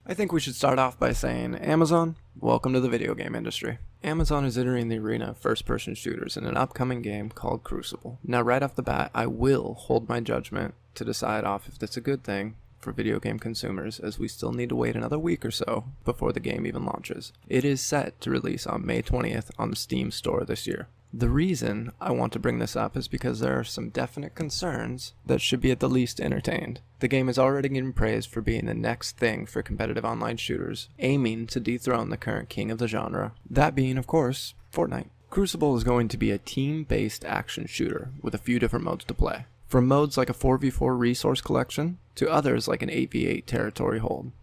I think we should start off by saying, Amazon, welcome to the video game industry. Amazon is entering the arena of first-person shooters in an upcoming game called Crucible. Now right off the bat, I will hold my judgment to decide off if that's a good thing for video game consumers, as we still need to wait another week or so before the game even launches. It is set to release on May 20th on the Steam store this year. The reason I want to bring this up is because there are some definite concerns that should be at the least entertained. The game is already getting praised for being the next thing for competitive online shooters, aiming to dethrone the current king of the genre, that being, of course, Fortnite. Crucible is going to be a team-based action shooter with a few different modes to play. From modes like a 4v4 resource collection to others like an 8v8 territory hold.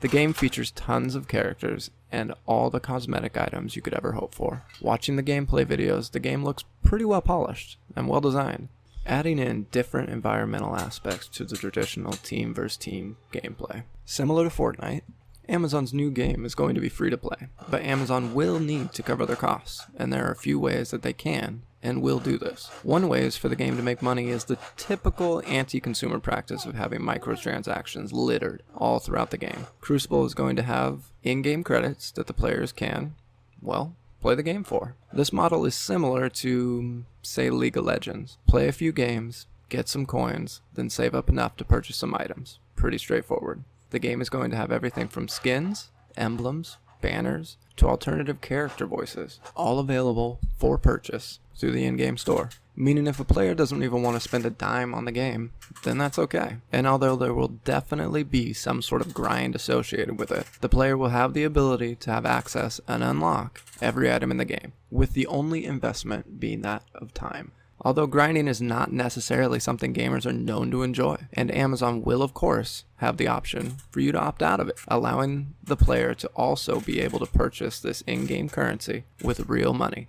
The game features tons of characters and all the cosmetic items you could ever hope for. Watching the gameplay videos, the game looks pretty well polished and well designed, adding in different environmental aspects to the traditional team versus team gameplay. Similar to Fortnite, Amazon's new game is going to be free to play, but Amazon will need to cover their costs, and there are a few ways that they can and will do this. One way is for the game to make money is the typical anti-consumer practice of having microtransactions littered all throughout the game. Crucible is going to have in-game credits that the players can, well, play the game for. This model is similar to, say, League of Legends. Play a few games, get some coins, then save up enough to purchase some items. Pretty straightforward. The game is going to have everything from skins, emblems, banners, to alternative character voices, all available for purchase through the in-game store. Meaning if a player doesn't even want to spend a dime on the game, then that's okay. And although there will definitely be some sort of grind associated with it, the player will have the ability to have access and unlock every item in the game, with the only investment being that of time. Although grinding is not necessarily something gamers are known to enjoy, and Amazon will of course have the option for you to opt out of it, allowing the player to also be able to purchase this in-game currency with real money,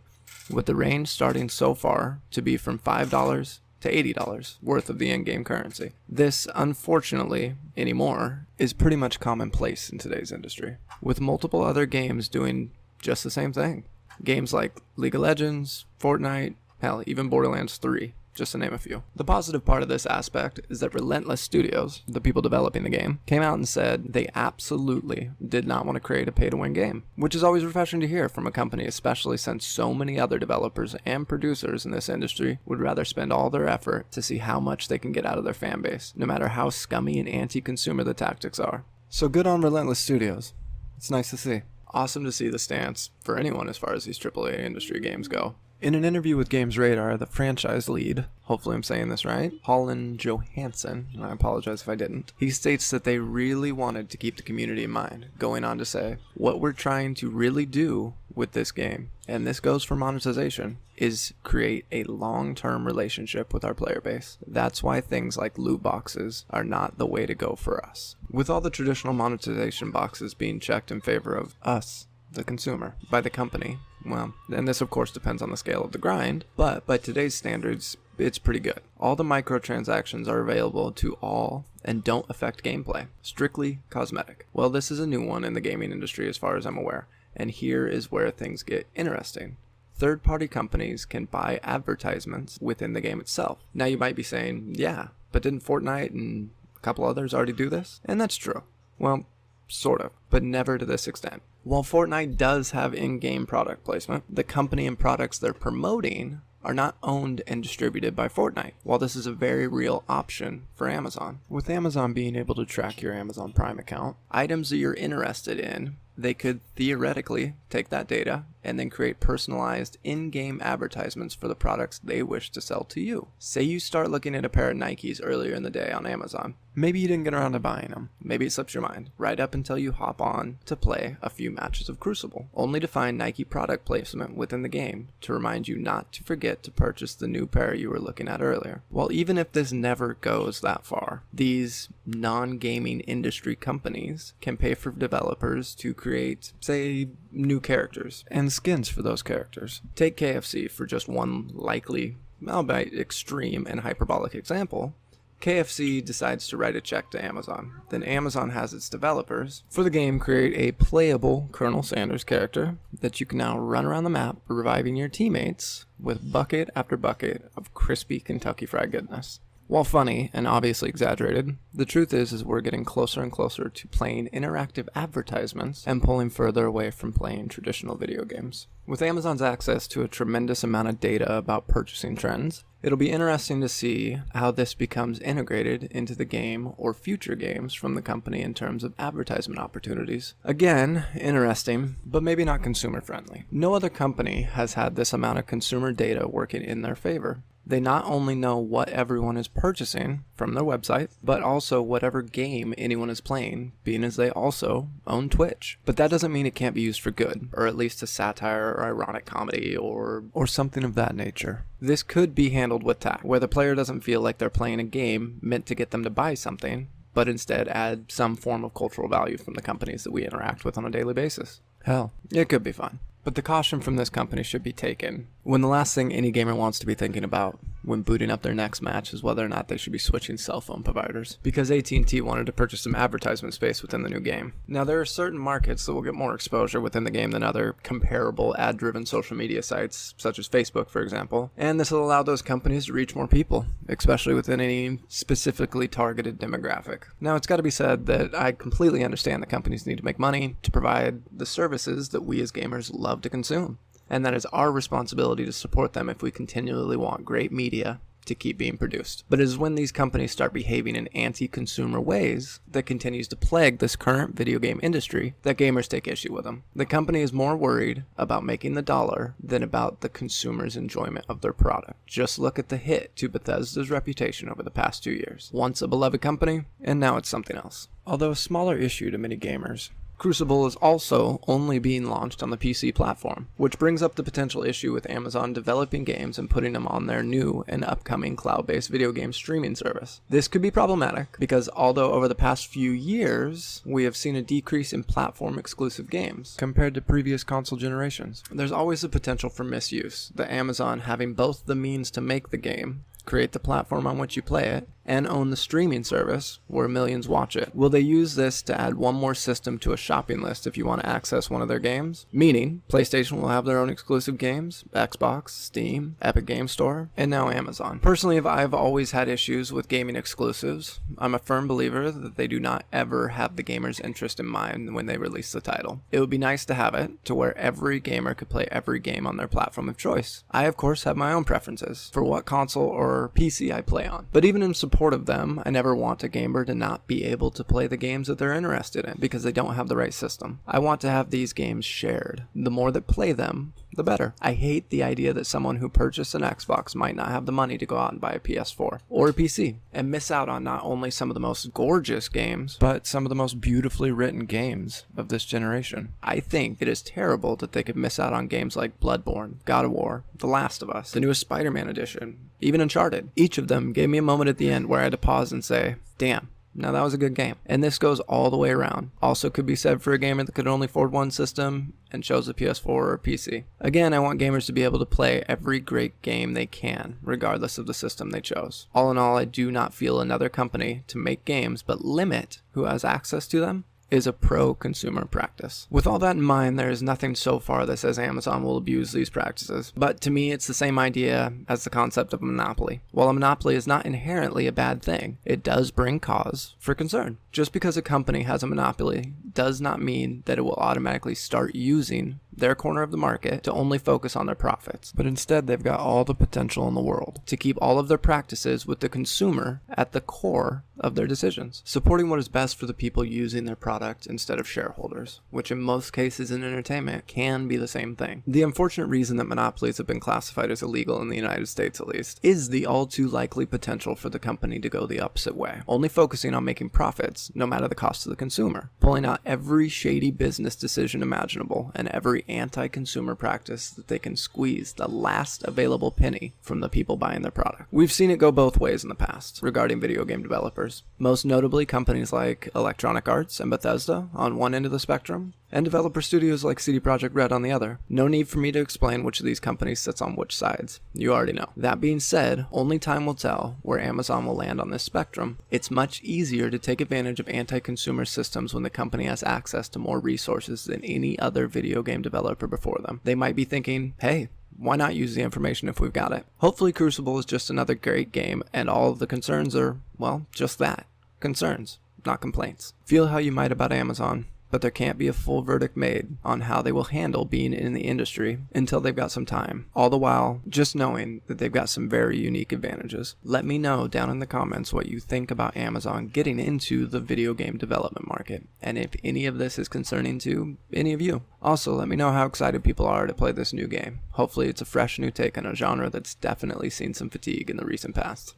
with the range starting so far to be from $5 to $80 worth of the in-game currency. This, unfortunately, anymore, is pretty much commonplace in today's industry, with multiple other games doing just the same thing. Games like League of Legends, Fortnite, hell, even Borderlands 3, just to name a few. The positive part of this aspect is that Relentless Studios, the people developing the game, came out and said they absolutely did not want to create a pay-to-win game, which is always refreshing to hear from a company, especially since so many other developers and producers in this industry would rather spend all their effort to see how much they can get out of their fan base, no matter how scummy and anti-consumer the tactics are. So good on Relentless Studios. It's nice to see. Awesome to see the stance for anyone as far as these AAA industry games go. In an interview with Games Radar, the franchise lead, hopefully I'm saying this right, Holland Johansson, and I apologize if I didn't, he states that they really wanted to keep the community in mind, going on to say, what we're trying to really do with this game, and this goes for monetization, is create a long-term relationship with our player base. That's why things like loot boxes are not the way to go for us. With all the traditional monetization boxes being checked in favor of us, the consumer, by the company, well, and this of course depends on the scale of the grind, but by today's standards, it's pretty good. All the microtransactions are available to all and don't affect gameplay. Strictly cosmetic. Well, this is a new one in the gaming industry as far as I'm aware, and here is where things get interesting. Third-party companies can buy advertisements within the game itself. Now you might be saying, yeah, but didn't Fortnite and a couple others already do this? And that's true. Well, sort of, but never to this extent. While Fortnite does have in-game product placement, the company and products they're promoting are not owned and distributed by Fortnite, while this is a very real option for Amazon. With Amazon being able to track your Amazon Prime account, items that you're interested in, they could theoretically take that data and then create personalized in-game advertisements for the products they wish to sell to you. Say you start looking at a pair of Nikes earlier in the day on Amazon. Maybe you didn't get around to buying them. Maybe it slips your mind, right up until you hop on to play a few matches of Crucible, only to find Nike product placement within the game to remind you not to forget to purchase the new pair you were looking at earlier. Well, even if this never goes that far, these non-gaming industry companies can pay for developers to create, say, new characters and skins for those characters. Take KFC for just one likely, albeit extreme and hyperbolic example. KFC decides to write a check to Amazon. Then Amazon has its developers for the game create a playable Colonel Sanders character that you can now run around the map reviving your teammates with bucket after bucket of crispy Kentucky Fried goodness. While funny and obviously exaggerated, the truth is we're getting closer and closer to playing interactive advertisements and pulling further away from playing traditional video games. With Amazon's access to a tremendous amount of data about purchasing trends, it'll be interesting to see how this becomes integrated into the game or future games from the company in terms of advertisement opportunities. Again, interesting, but maybe not consumer friendly. No other company has had this amount of consumer data working in their favor. They not only know what everyone is purchasing from their website, but also whatever game anyone is playing, being as they also own Twitch. But that doesn't mean it can't be used for good, or at least a satire or ironic comedy or something of that nature. This could be handled with tact, where the player doesn't feel like they're playing a game meant to get them to buy something, but instead add some form of cultural value from the companies that we interact with on a daily basis. Hell, it could be fun. But the caution from this company should be taken when the last thing any gamer wants to be thinking about when booting up their next match is whether or not they should be switching cell phone providers, because AT&T wanted to purchase some advertisement space within the new game. Now, there are certain markets that will get more exposure within the game than other comparable ad-driven social media sites, such as Facebook, for example, and this will allow those companies to reach more people, especially within any specifically targeted demographic. Now, it's got to be said that I completely understand that companies need to make money to provide the services that we as gamers love to consume, and that is our responsibility to support them if we continually want great media to keep being produced. But it is when these companies start behaving in anti-consumer ways that continues to plague this current video game industry that gamers take issue with them. The company is more worried about making the dollar than about the consumer's enjoyment of their product. Just look at the hit to Bethesda's reputation over the past 2 years. Once a beloved company, and now it's something else. Although a smaller issue to many gamers, Crucible is also only being launched on the PC platform, which brings up the potential issue with Amazon developing games and putting them on their new and upcoming cloud-based video game streaming service. This could be problematic because although over the past few years we have seen a decrease in platform-exclusive games compared to previous console generations, there's always the potential for misuse, the Amazon having both the means to make the game, create the platform on which you play it, and own the streaming service where millions watch it. Will they use this to add one more system to a shopping list if you want to access one of their games? Meaning, PlayStation will have their own exclusive games, Xbox, Steam, Epic Game Store, and now Amazon. Personally, I've always had issues with gaming exclusives. I'm a firm believer that they do not ever have the gamer's interest in mind when they release the title. It would be nice to have it to where every gamer could play every game on their platform of choice. I, of course, have my own preferences for what console or PC I play on. But even in support of them, I never want a gamer to not be able to play the games that they're interested in because they don't have the right system. I want to have these games shared. The more that play them, the better. I hate the idea that someone who purchased an Xbox might not have the money to go out and buy a PS4 or a PC and miss out on not only some of the most gorgeous games, but some of the most beautifully written games of this generation. I think it is terrible that they could miss out on games like Bloodborne, God of War, The Last of Us, the newest Spider-Man edition, even Uncharted. Each of them gave me a moment at the end where I had to pause and say, damn, now that was a good game. And this goes all the way around. Also could be said for a gamer that could only afford one system and chose a PS4 or a PC. Again, I want gamers to be able to play every great game they can, regardless of the system they chose. All in all, I do not feel another company to make games but limit who has access to them is a pro-consumer practice. With all that in mind, there is nothing so far that says Amazon will abuse these practices. But to me, it's the same idea as the concept of a monopoly. While a monopoly is not inherently a bad thing, it does bring cause for concern. Just because a company has a monopoly does not mean that it will automatically start using their corner of the market to only focus on their profits. But instead, they've got all the potential in the world to keep all of their practices with the consumer at the core of their decisions, supporting what is best for the people using their product instead of shareholders, which in most cases in entertainment can be the same thing. The unfortunate reason that monopolies have been classified as illegal in the United States at least is the all too likely potential for the company to go the opposite way, only focusing on making profits no matter the cost to the consumer, pulling out every shady business decision imaginable and every anti-consumer practice that they can squeeze the last available penny from the people buying their product. We've seen it go both ways in the past regarding video game developers, most notably companies like Electronic Arts and Bethesda on one end of the spectrum, and developer studios like CD Projekt Red on the other. No need for me to explain which of these companies sits on which sides. You already know. That being said, only time will tell where Amazon will land on this spectrum. It's much easier to take advantage of anti-consumer systems when the company has access to more resources than any other video game developer before them. They might be thinking, hey, why not use the information if we've got it? Hopefully Crucible is just another great game, and all of the concerns are, well, just that. Concerns, not complaints. Feel how you might about Amazon, but there can't be a full verdict made on how they will handle being in the industry until they've got some time. All the while, just knowing that they've got some very unique advantages. Let me know down in the comments what you think about Amazon getting into the video game development market, and if any of this is concerning to any of you. Also, let me know how excited people are to play this new game. Hopefully it's a fresh new take on a genre that's definitely seen some fatigue in the recent past.